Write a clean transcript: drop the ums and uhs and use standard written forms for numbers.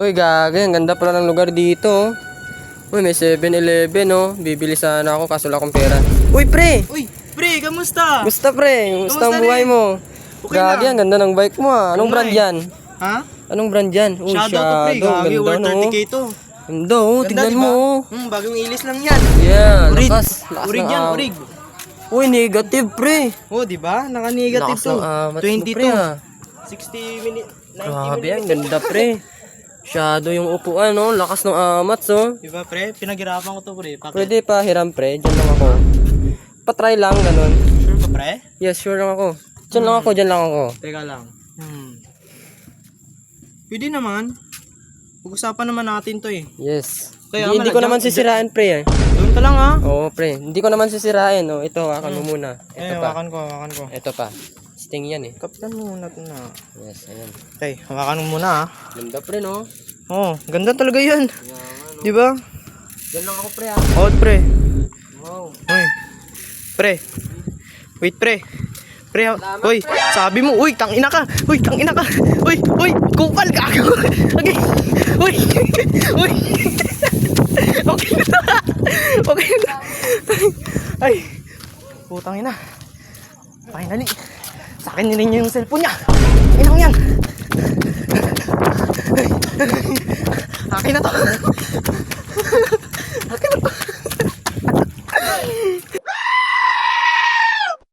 Uy, gagay. Ang ganda pala ng lugar dito. Uy, may 7-Eleven, oh. Bibili sana ako kaso wala akong pera. Uy, pre! Uy, pre, kamusta? Gusta, pre? Gusta ang Kamusta, buhay pre? mo? Okay Gagi, lang. ang ganda ng bike mo, ah. Anong Oo nga, brand eh. yan? Ha? Anong brand yan? Uy, Shadow to, pre. Gagi, Ganda, worth no? 30k to. Ganda, oh. Ganda, Tignan diba? mo, oh. Bagong ilis lang yan. Yeah, Urig. lakas. Lakas Urig ng yan, amat. urig. Uy, negative, pre. Oh, di ba? Naka-negative Lakas to. ng amat mo, 22. pre, ah. 60 minutes. 90 Grabe, ang minutes. ganda, pre. Shadow yung upuan, oh. Lakas ng amats, oh. Di ba, pre? Pinaghirapan ko to, pre. Bakit? Pwede pa hiram, pre. Diyan lang ako. Patry lang, ganun. Sure ka, pre? Yes, sure lang ako. Diyan lang ako, diyan lang ako. Teka lang. Pwede naman. Pag-usapan naman natin to eh. Yes. Kaya, Hindi ko malagyan- naman sisirain, pre, eh. Doon ka lang ha. Oo, pre. Hindi ko naman sisirain, oh. Ito, hawakan mo muna. Ito pa. hawakan ko. Ito pa. Sting yan, eh. Kapitan mo muna ito na. Yes, ayan. Okay, hawakan mo muna ha. Ganda, pre, no? Oh, ganda talaga yan. Di ba? Diyan lang ako, pre, ah. Out, pre. Wow. Uy. Pre. Wait, pre. Pre, uy, sabi mo, uy, tangina ka. Uy, tangina ka. Uy, kupal ka. Okay. Uy. Uy. Okay na. Okay na. Ay. Putang ina. Finally. Sa akin rin yung cellphone niya. Inang yan. Akin na to.